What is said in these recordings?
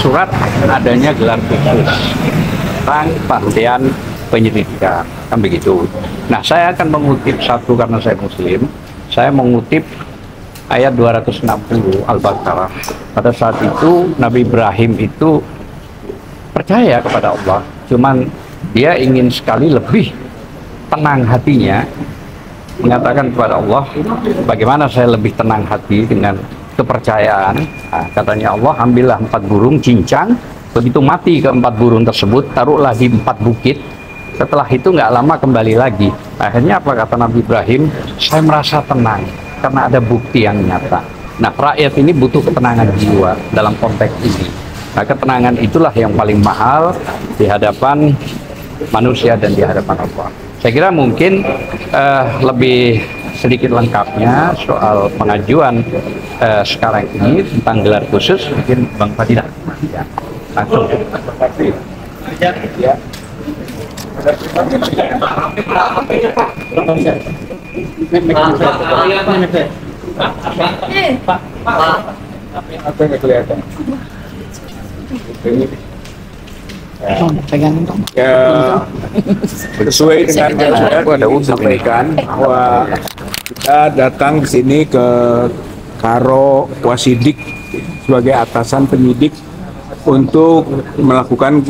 surat adanya gelar khusus tentang penghentian penyelidikan, kan begitu. Nah, saya akan mengutip satu karena saya Muslim. Saya mengutip ayat 260 Al-Baqarah. Pada saat itu Nabi Ibrahim itu percaya kepada Allah, cuman dia ingin sekali lebih tenang hatinya, mengatakan kepada Allah, bagaimana saya lebih tenang hati dengan kepercayaan. Nah, katanya Allah, ambillah 4 burung cincang, begitu mati ke 4 burung tersebut, taruhlah di 4 bukit. Setelah itu nggak lama kembali lagi. Akhirnya apa kata Nabi Ibrahim? Saya merasa tenang karena ada bukti yang nyata. Nah, rakyat ini butuh ketenangan jiwa dalam konteks ini. Nah, ketenangan itulah yang paling mahal di hadapan manusia dan di hadapan Allah. Saya kira mungkin lebih sedikit lengkapnya soal pengajuan sekarang ini tentang gelar khusus mungkin Bang Fadilah. Ya, langsung. Ya. Ya, sesuai dengan yang sudah disampaikan bahwa kita datang ke sini ke Karo Wasidik sebagai atasan penyidik untuk melakukan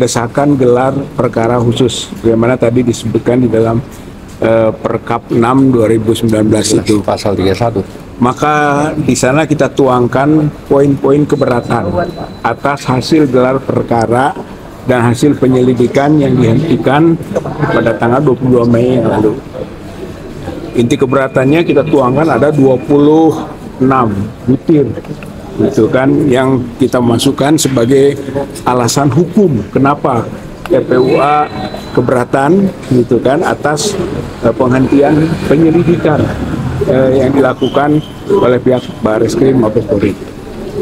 desakan gelar perkara khusus, bagaimana tadi disebutkan di dalam Perkap 6 2019 itu Pasal 31. maka di sana kita tuangkan poin-poin keberatan atas hasil gelar perkara dan hasil penyelidikan yang dihentikan pada tanggal 22 Mei yang lalu. Inti keberatannya kita tuangkan ada 26 butir, gitu kan, yang kita masukkan sebagai alasan hukum kenapa TPUA keberatan, gitu kan, atas penghentian penyelidikan yang dilakukan oleh pihak Barreskrim Mabes Polri.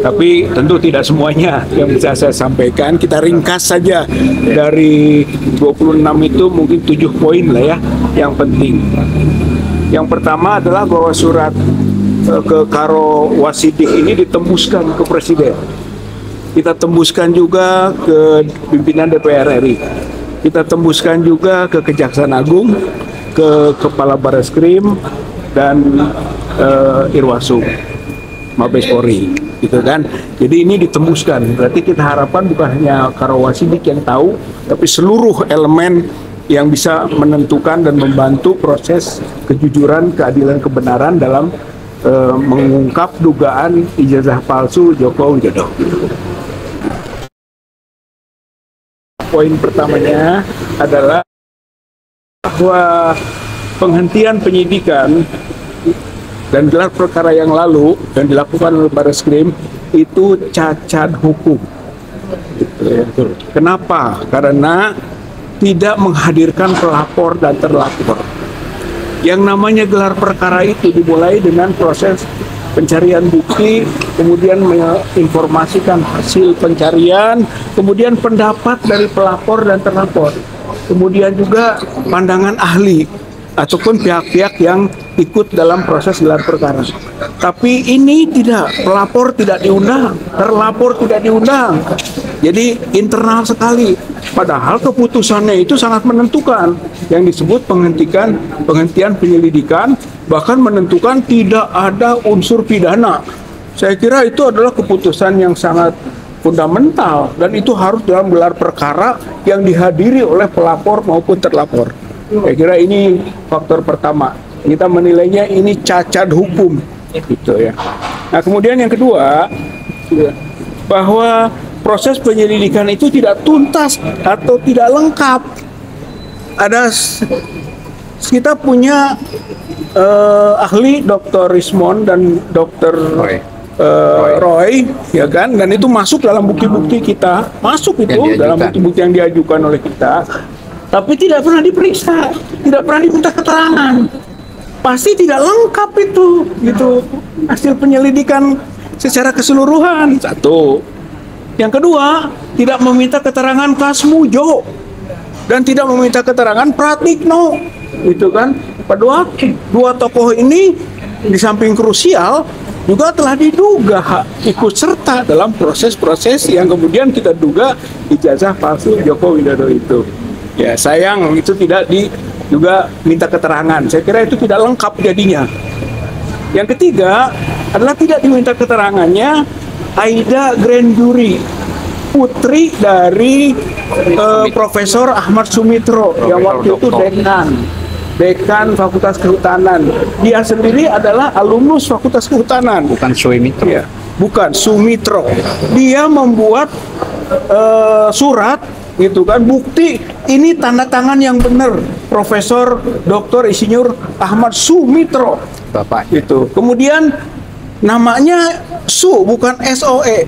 Tapi tentu tidak semuanya yang bisa saya sampaikan. Kita ringkas saja dari 26 itu mungkin 7 poin lah ya yang penting. Yang pertama adalah bahwa surat ke Karo Wasidik ini ditembuskan ke Presiden. Kita tembuskan juga ke pimpinan DPR RI. Kita tembuskan juga ke Kejaksaan Agung, ke Kepala Barreskrim dan Irwasum Mabes Polri, gitu kan. Jadi ini ditembuskan. Berarti kita harapkan bukan hanya Karo Wasidik yang tahu, tapi seluruh elemen yang bisa menentukan dan membantu proses kejujuran, keadilan, kebenaran dalam mengungkap dugaan ijazah palsu Joko Widodo. Poin pertamanya adalah bahwa penghentian penyidikan dan gelar perkara yang lalu yang dilakukan oleh Barreskrim itu cacat hukum. Kenapa? Karena tidak menghadirkan pelapor dan terlapor. Yang namanya gelar perkara itu dimulai dengan proses pencarian bukti, kemudian menginformasikan hasil pencarian, kemudian pendapat dari pelapor dan terlapor, kemudian juga pandangan ahli ataupun pihak-pihak yang ikut dalam proses gelar perkara. Tapi ini tidak, pelapor tidak diundang, terlapor tidak diundang. Jadi internal sekali. Padahal keputusannya itu sangat menentukan, yang disebut penghentian penyelidikan, bahkan menentukan tidak ada unsur pidana. Saya kira itu adalah keputusan yang sangat fundamental dan itu harus dalam gelar perkara yang dihadiri oleh pelapor maupun terlapor. Saya kira ini faktor pertama. Kita menilainya ini cacat hukum, gitu ya. Nah, kemudian yang kedua, bahwa proses penyelidikan itu tidak tuntas atau tidak lengkap. Kita punya ahli Dr. Rismond dan Dr. Roy, ya kan, dan itu masuk dalam bukti-bukti kita, masuk itu dalam bukti-bukti yang diajukan oleh kita. Tapi tidak pernah diperiksa, tidak pernah diminta keterangan. Pasti tidak lengkap itu, gitu. Hasil penyelidikan secara keseluruhan. Satu. Yang kedua, tidak meminta keterangan Kasmujo dan tidak meminta keterangan Pratikno, gitu kan. Dua tokoh ini di samping krusial, juga telah diduga ikut serta dalam proses-proses yang kemudian kita duga ijazah palsu Joko Widodo itu. Ya sayang itu tidak juga minta keterangan. Saya kira itu tidak lengkap jadinya. Yang ketiga adalah tidak diminta keterangannya Aida Grand Jury, putri dari Profesor Ahmad Sumitro yang waktu itu dekan Fakultas Kehutanan. Dia sendiri adalah alumnus Fakultas Kehutanan. Bukan Sumitro. Ya, bukan Sumitro. Dia membuat surat gitu kan, bukti ini tanda tangan yang benar Profesor Dr. Insinyur Ahmad Sumitro. Bapak Itu. Kemudian namanya Su bukan SOE.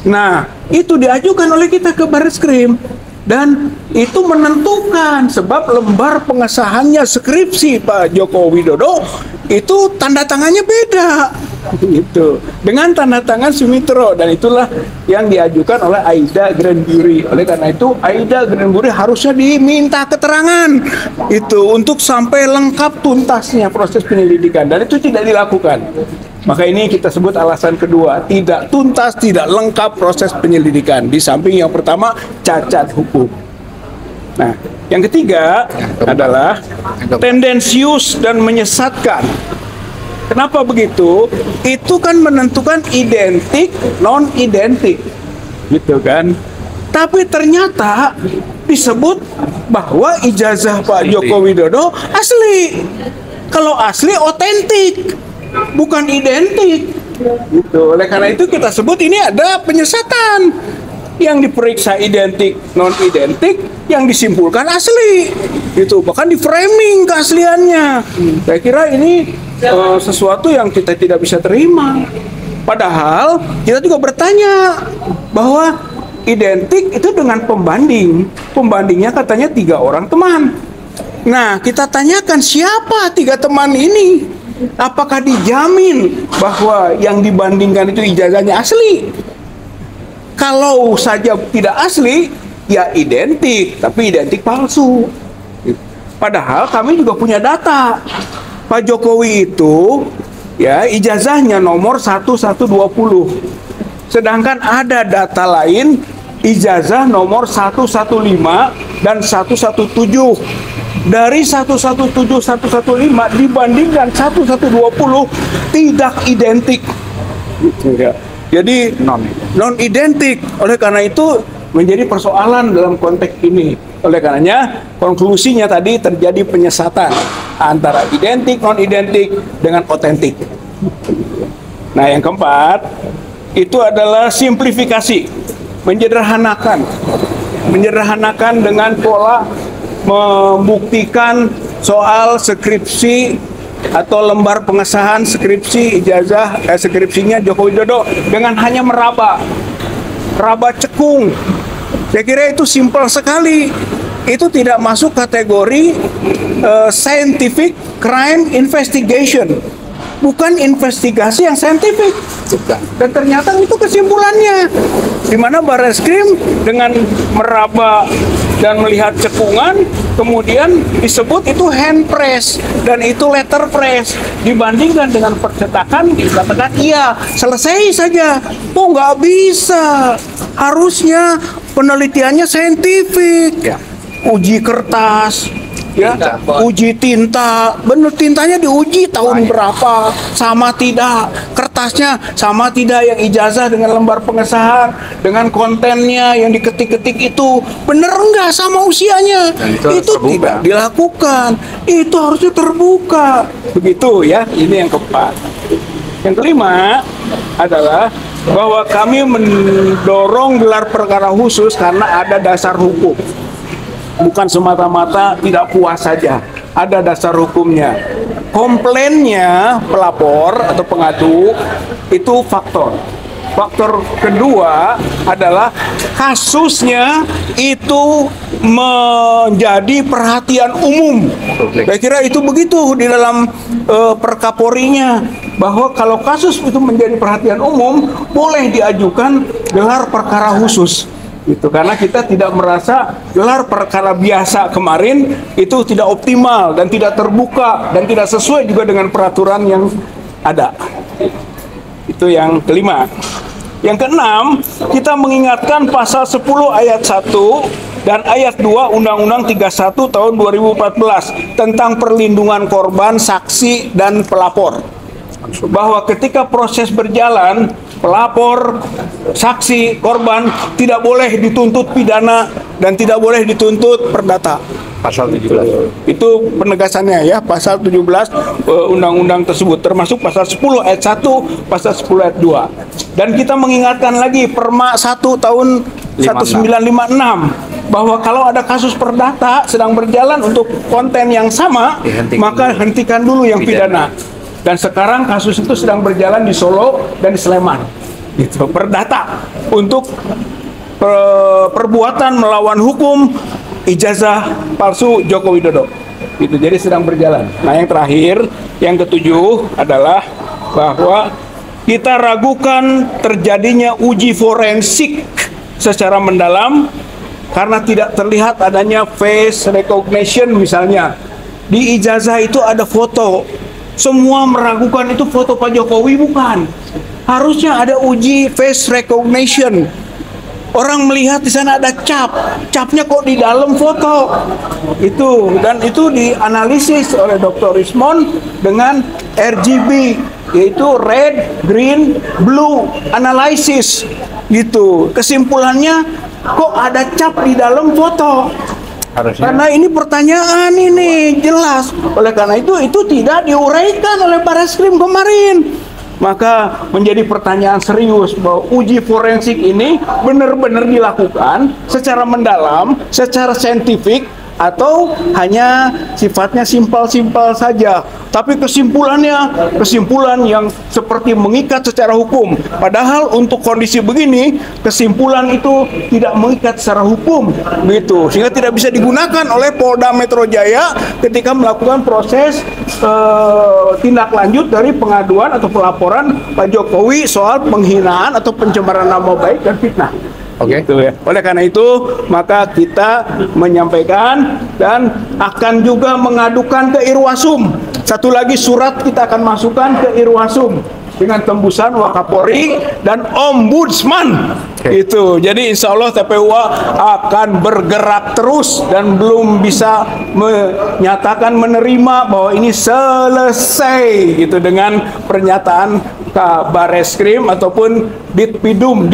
Nah, itu diajukan oleh kita ke Barreskrim. Dan itu menentukan sebab lembar pengesahannya skripsi Pak Joko Widodo itu tanda tangannya beda gitu dengan tanda tangan Sumitro, dan itulah yang diajukan oleh Aida Grand Jury. Oleh karena itu Aida Grand Jury harusnya diminta keterangan itu untuk sampai lengkap tuntasnya proses penyelidikan, dan itu tidak dilakukan. Maka ini kita sebut alasan kedua, tidak tuntas, tidak lengkap proses penyelidikan. Di samping yang pertama, cacat hukum. Nah, yang ketiga adalah tendensius dan menyesatkan. Kenapa begitu? Itu kan menentukan identik, non-identik. Gitu kan? Tapi ternyata disebut bahwa ijazah Pak Joko Widodo asli. Kalau asli, otentik. Bukan identik gitu. Oleh karena itu kita sebut ini ada penyesatan. Yang diperiksa identik, non identik, yang disimpulkan asli gitu. Bahkan di framing keasliannya. Saya kira ini sesuatu yang kita tidak bisa terima. Padahal kita juga bertanya bahwa identik itu dengan pembanding. Pembandingnya katanya 3 orang teman. Nah, kita tanyakan siapa 3 teman ini? Apakah dijamin bahwa yang dibandingkan itu ijazahnya asli? Kalau saja tidak asli, ya identik, tapi identik palsu. Padahal kami juga punya data. Pak Jokowi itu ya ijazahnya nomor 1120. Sedangkan ada data lain ijazah nomor 115 dan 117. Dari 117, 115 dibandingkan 1120 tidak identik. Ya. Jadi non identik. Oleh karena itu menjadi persoalan dalam konteks ini. Oleh karenanya konklusinya tadi terjadi penyesatan antara identik, non identik dengan otentik. Nah, yang keempat itu adalah simplifikasi, menyederhanakan dengan pola membuktikan soal skripsi atau lembar pengesahan skripsi ijazah skripsinya Joko Widodo dengan hanya meraba cekung. Saya kira itu simpel sekali. Itu tidak masuk kategori scientific crime investigation. Bukan investigasi yang saintifik. Dan ternyata itu kesimpulannya. Di mana Barreskrim dengan meraba dan melihat cekungan, kemudian disebut itu hand press dan itu letter press. Dibandingkan dengan percetakan, dikatakan iya, selesai saja. Oh, nggak bisa. Harusnya penelitiannya saintifik. Ya. Uji kertas, ya, uji tinta, bener tintanya diuji tahun berapa, sama tidak, kertasnya sama tidak, yang ijazah dengan lembar pengesahan, dengan kontennya yang diketik-ketik itu bener enggak sama usianya, itu tidak dilakukan, itu harusnya terbuka, begitu ya. Ini yang keempat. Yang kelima adalah bahwa kami mendorong gelar perkara khusus karena ada dasar hukum. Bukan semata-mata tidak puas saja, ada dasar hukumnya. Komplainnya pelapor atau pengadu itu faktor. Faktor kedua adalah kasusnya itu menjadi perhatian umum. Saya kira itu begitu di dalam perkaporinya, bahwa kalau kasus itu menjadi perhatian umum boleh diajukan gelar perkara khusus. Itu karena kita tidak merasa gelar perkara biasa kemarin itu tidak optimal dan tidak terbuka dan tidak sesuai juga dengan peraturan yang ada. Itu yang kelima. Yang keenam, kita mengingatkan pasal 10 ayat 1 dan ayat 2 Undang-Undang 31 tahun 2014 tentang perlindungan korban, saksi, dan pelapor. Bahwa ketika proses berjalan, pelapor, saksi, korban tidak boleh dituntut pidana dan tidak boleh dituntut perdata. Pasal 17. Itu penegasannya ya, pasal 17 undang-undang tersebut, termasuk pasal 10 ayat 1, pasal 10 ayat 2. Dan kita mengingatkan lagi Perma 1 tahun 1956 bahwa kalau ada kasus perdata sedang berjalan untuk konten yang sama, maka hentikan dulu yang pidana. Dan sekarang kasus itu sedang berjalan di Solo dan di Sleman. Gitu, perdata untuk perbuatan melawan hukum ijazah palsu Joko Widodo. Itu jadi sedang berjalan. Nah, yang terakhir, yang ketujuh adalah bahwa kita ragukan terjadinya uji forensik secara mendalam karena tidak terlihat adanya face recognition misalnya. Di ijazah itu ada foto. Semua meragukan itu foto Pak Jokowi, bukan. Harusnya ada uji face recognition. Orang melihat di sana ada cap, capnya kok di dalam foto. Itu, dan itu dianalisis oleh Dr. Rismond dengan RGB, yaitu red, green, blue analysis. Gitu. Kesimpulannya kok ada cap di dalam foto. Harusnya. Karena ini pertanyaan ini jelas. Oleh karena itu tidak diuraikan oleh Barreskrim kemarin. Maka menjadi pertanyaan serius bahwa uji forensik ini benar-benar dilakukan secara mendalam, secara saintifik, atau hanya sifatnya simpel-simpel saja. Tapi kesimpulan yang seperti mengikat secara hukum. Padahal untuk kondisi begini, kesimpulan itu tidak mengikat secara hukum, gitu. Sehingga tidak bisa digunakan oleh Polda Metro Jaya ketika melakukan proses tindak lanjut dari pengaduan atau pelaporan Pak Jokowi soal penghinaan atau pencemaran nama baik dan fitnah. Oke. Gitu ya. Oleh karena itu, maka kita menyampaikan dan akan juga mengadukan ke Irwasum. Satu lagi surat kita akan masukkan ke Irwasum dengan tembusan Wakapolri dan Ombudsman. Itu. Jadi insya Allah TPUA akan bergerak terus dan belum bisa menyatakan menerima bahwa ini selesai gitu dengan pernyataan Barreskrim ataupun Dirtipidum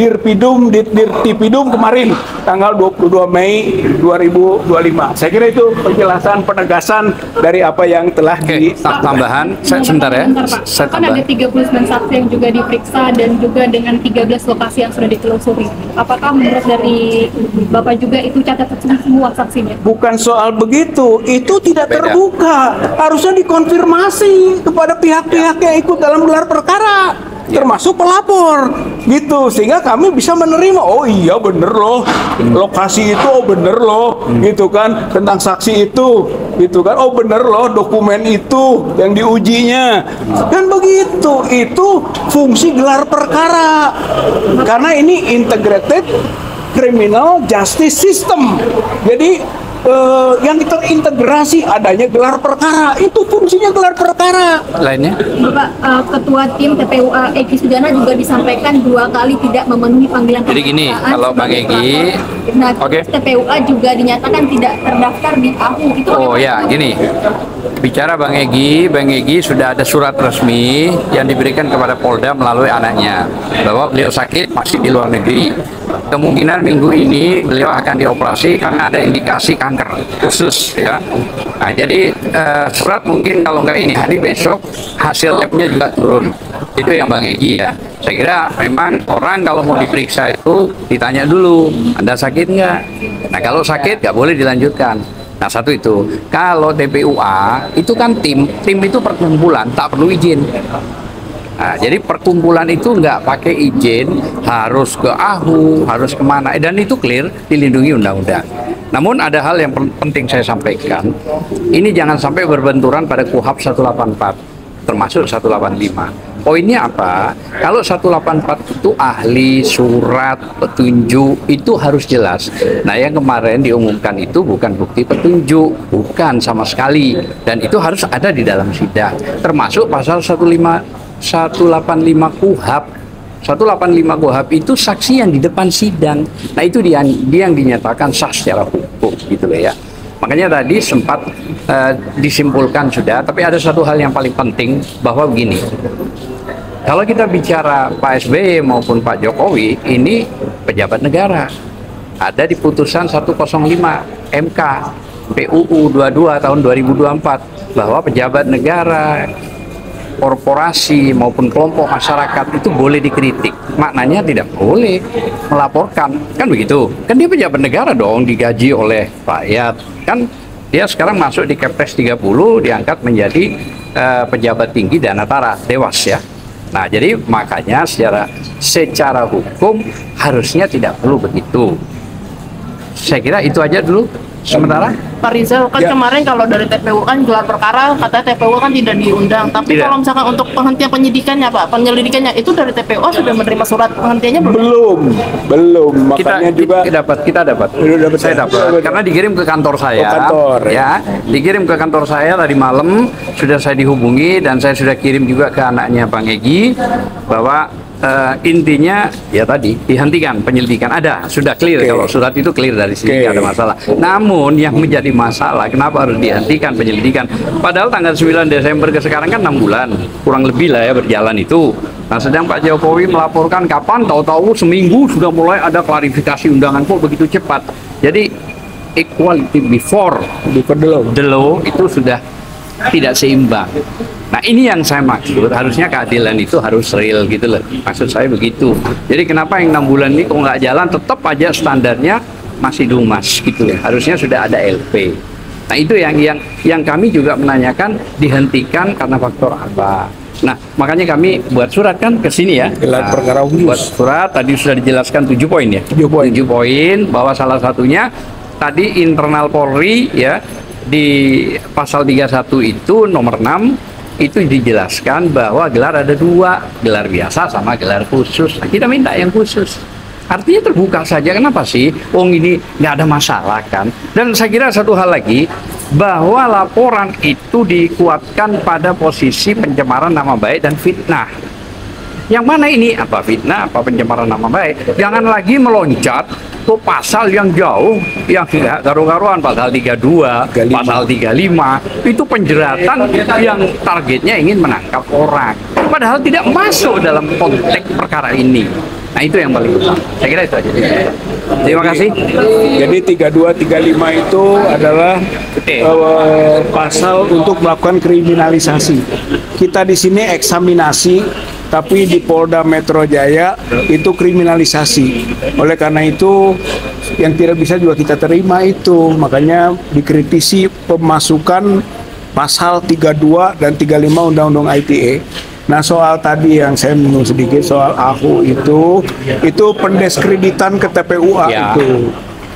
kemarin tanggal 22 Mei 2025. Saya kira itu penjelasan penegasan dari apa yang telah tambahan. Sebentar ya. Saya kan ada 39 saksi yang juga diperiksa dan juga dengan 13 lokasi yang sudah ditelusuri. Apakah menurut dari Bapak juga itu catatan semua saksinya? Bukan soal begitu, itu tidak terbuka. Harusnya dikonfirmasi kepada pihak-pihak yang ikut dalam gelar perkara, termasuk pelapor, gitu, sehingga kami bisa menerima. Oh iya bener loh, lokasi itu oh bener loh, gitu kan, tentang saksi itu, gitu kan, oh bener loh dokumen itu yang diujinya, kan begitu. Itu fungsi gelar perkara, karena ini integrated criminal justice system. Jadi yang terintegrasi adanya gelar perkara, itu fungsinya gelar perkara. Lainnya? Bapak Ketua Tim TPUA Egy Sujana juga disampaikan 2 kali tidak memenuhi panggilan. Jadi gini, kalau Bang Egy, TPUA juga dinyatakan tidak terdaftar di AHU. Itu gini. Bicara Bang Egy sudah ada surat resmi yang diberikan kepada Polda melalui anaknya bahwa beliau sakit, masih di luar negeri. Kemungkinan minggu ini beliau akan dioperasi karena ada indikasi kanker khusus ya. Nah, jadi surat mungkin kalau nggak ini hari besok hasil labnya juga turun. Itu yang Bang Egy ya. Saya kira memang orang kalau mau diperiksa itu ditanya dulu, Anda sakit nggak? Nah kalau sakit nggak boleh dilanjutkan. Nah satu itu, kalau TPUA itu kan tim itu perkumpulan, tak perlu izin. Nah, jadi perkumpulan itu nggak pakai izin, harus ke AHU, harus kemana, dan itu clear, dilindungi undang-undang. Namun ada hal yang penting saya sampaikan, ini jangan sampai berbenturan pada KUHP 184, termasuk 185. Poinnya apa? Kalau 184 itu ahli, surat, petunjuk, itu harus jelas. Nah, yang kemarin diumumkan itu bukan bukti petunjuk, bukan sama sekali. Dan itu harus ada di dalam sidang. Termasuk pasal 185 185 KUHP. 185 KUHP itu saksi yang di depan sidang. Nah, itu dia yang dinyatakan sah secara hukum gitu loh ya. Makanya tadi sempat disimpulkan sudah, tapi ada satu hal yang paling penting bahwa begini. Kalau kita bicara Pak SBY maupun Pak Jokowi, ini pejabat negara. Ada di putusan 105 MK PUU 22 tahun 2024 bahwa pejabat negara, korporasi maupun kelompok masyarakat itu boleh dikritik. Maknanya tidak boleh melaporkan, kan begitu? Kan dia pejabat negara dong, digaji oleh rakyat. Kan dia sekarang masuk di Kepres 30, diangkat menjadi pejabat tinggi Danatara, Dewas ya. Nah, jadi makanya secara hukum harusnya tidak perlu begitu. Saya kira itu aja dulu sementara. Pak Rizal, kan kemarin kalau dari TPU kan gelar perkara, katanya TPU kan tidak diundang. Tapi Tidak. kalau misalkan untuk penghentian penyidikannya Pak, penyelidikannya itu dari TPU sudah menerima surat penghentiannya belum? Belum. Makanya juga Kita dapat. Udah dapat. Saya dapat karena dikirim ke kantor saya. Oh, kantor, ya. Dikirim ke kantor saya tadi malam, sudah saya dihubungi dan saya sudah kirim juga ke anaknya Bang Egy bahwa intinya ya tadi dihentikan penyelidikan. Sudah clear. Kalau surat itu clear dari sini, nggak ada masalah. Namun yang menjadi masalah kenapa harus dihentikan penyelidikan, padahal tanggal 9 Desember ke sekarang kan 6 bulan kurang lebih lah ya berjalan itu. Nah, sedang Pak Jokowi melaporkan kapan, tahu-tahu seminggu sudah mulai ada klarifikasi undangan, kok begitu cepat. Jadi equality before the law itu sudah tidak seimbang. Nah, ini yang saya maksud, harusnya keadilan itu harus real gitu loh. Maksud saya begitu. Jadi kenapa yang 6 bulan ini kok nggak jalan, tetap aja standarnya masih lumas gitu loh. Harusnya sudah ada LP. Nah, itu yang kami juga menanyakan, dihentikan karena faktor apa. Nah, makanya kami buat surat kan ke sini ya. Gelar perkara khusus. Buat surat, tadi sudah dijelaskan 7 poin ya. 7 poin. 7 poin, bahwa salah satunya tadi internal Polri ya, di pasal 31 itu nomor 6 itu dijelaskan bahwa gelar ada 2, gelar biasa sama gelar khusus. Nah, kita minta yang khusus. Artinya terbuka saja, kenapa sih? Ini nggak ada masalah kan? Dan saya kira satu hal lagi, bahwa laporan itu dikuatkan pada posisi pencemaran nama baik dan fitnah. Yang mana ini? Apa fitnah, apa pencemaran nama baik? Jangan lagi meloncat ke pasal yang jauh, yang tidak karu-karuan, pasal 32, 35. pasal 35. Itu penjeratan yang targetnya ingin menangkap orang. Padahal tidak masuk dalam konteks perkara ini. Nah, itu yang paling utama. Saya kira itu aja. Terima kasih. Jadi 32, 35 itu adalah pasal untuk melakukan kriminalisasi. Kita di sini eksaminasi, tapi di Polda Metro Jaya itu kriminalisasi. Oleh karena itu yang tidak bisa juga kita terima itu. Makanya dikritisi pemasukan pasal 32 dan 35 Undang-Undang ITE. Nah, soal tadi yang saya menyinggung sedikit soal AHU itu pendeskreditan ke TPUA Ya.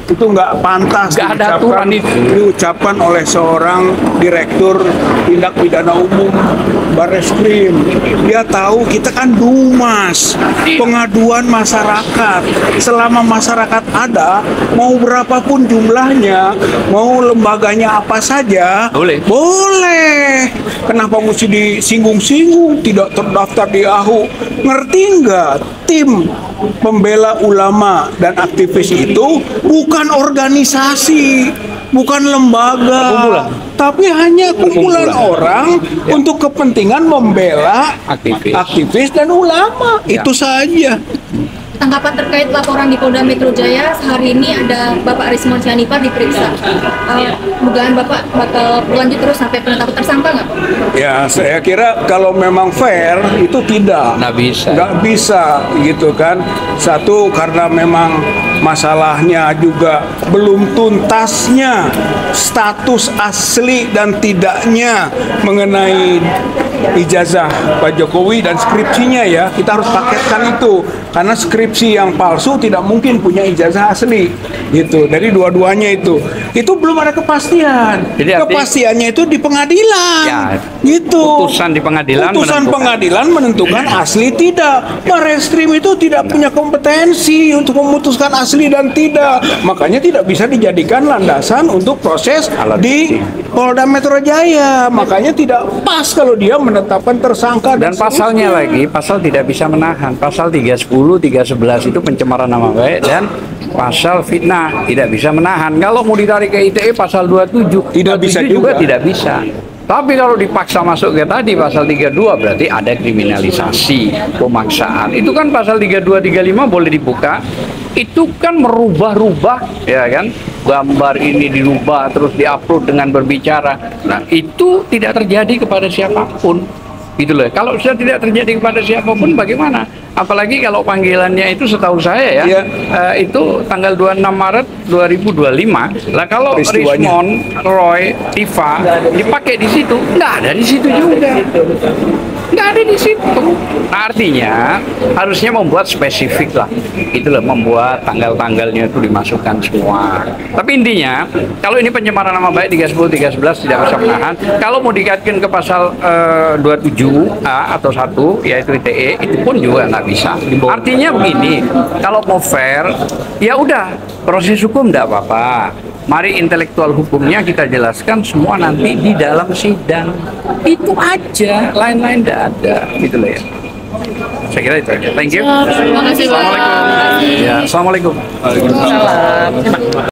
itu nggak pantas Nggak ada aturan itu. diucapkan oleh seorang direktur tindak pidana umum Barreskrim. Dia tahu kita kan Dumas, pengaduan masyarakat. Selama masyarakat ada, mau berapapun jumlahnya, mau lembaganya apa saja, boleh. Kenapa mesti disinggung-singgung, tidak terdaftar di AHU? Ngerti nggak? Tim pembela ulama dan aktivis itu bukan organisasi, bukan lembaga, tapi hanya kumpulan orang untuk kepentingan membela aktivis dan ulama. Itu saja. Tanggapan terkait laporan di Polda Metro Jaya, hari ini ada Bapak Rismon Syahnipa diperiksa. Dugaan Bapak bakal berlanjut terus sampai penetapan tersangka nggak? Ya, saya kira kalau memang fair itu tidak. Nggak bisa gitu kan. Satu, karena memang masalahnya juga belum tuntasnya status asli dan tidaknya mengenai ijazah Pak Jokowi dan skripsinya ya. Kita harus paketkan itu. Karena skripsi yang palsu tidak mungkin punya ijazah asli. gitu. Dari dua-duanya itu belum ada kepastian. Jadi arti- Kepastiannya itu di pengadilan, Ya, gitu. putusan di pengadilan Putusan menentukan. pengadilan menentukan asli tidak. Barreskrim itu tidak punya kompetensi untuk memutuskan asli dan tidak. Makanya tidak bisa dijadikan landasan untuk proses Alat di bukti. Polda Metro Jaya. Makanya tidak pas kalau dia menetapkan tersangka Dan pasalnya lagi, pasal tidak bisa menahan. Pasal 310, 311 itu pencemaran nama baik, dan pasal fitnah tidak bisa menahan. Kalau mau ditarik ke ITE pasal 27, Tidak bisa 27 juga juga. tidak bisa. Tapi kalau dipaksa masuk ke tadi pasal 32 berarti ada kriminalisasi, pemaksaan. Itu kan pasal 32, 35 boleh dibuka. Itu kan merubah-rubah, ya kan? Gambar ini dirubah terus diupload dengan berbicara. Nah, itu tidak terjadi kepada siapapun. Gitu loh. Kalau sudah tidak terjadi kepada siapapun bagaimana? Apalagi kalau panggilannya itu setahu saya ya, Iya. itu tanggal 26 Maret 2025. Lah kalau Peristiwanya. Rismond, Roy, Tifa dipakai di situ, nggak ada di situ juga. Nggak ada di situ. Nah, artinya harusnya membuat spesifik lah. Itu loh, membuat tanggal-tanggalnya itu dimasukkan semua. Tapi intinya, kalau ini pencemaran nama baik 310, 311 tidak bisa menahan. Kalau mau dikaitkan ke pasal 27A atau 1, yaitu ITE, itu pun juga nggak bisa. Artinya begini, kalau mau fair, ya udah, proses hukum nggak apa-apa. Mari intelektual hukumnya kita jelaskan semua nanti di dalam sidang. Itu aja, lain-lain tidak ada. Gitu loh ya. Saya kira itu aja. Thank you. Terima kasih, Pak. Assalamualaikum. Ya, assalamualaikum. Salam.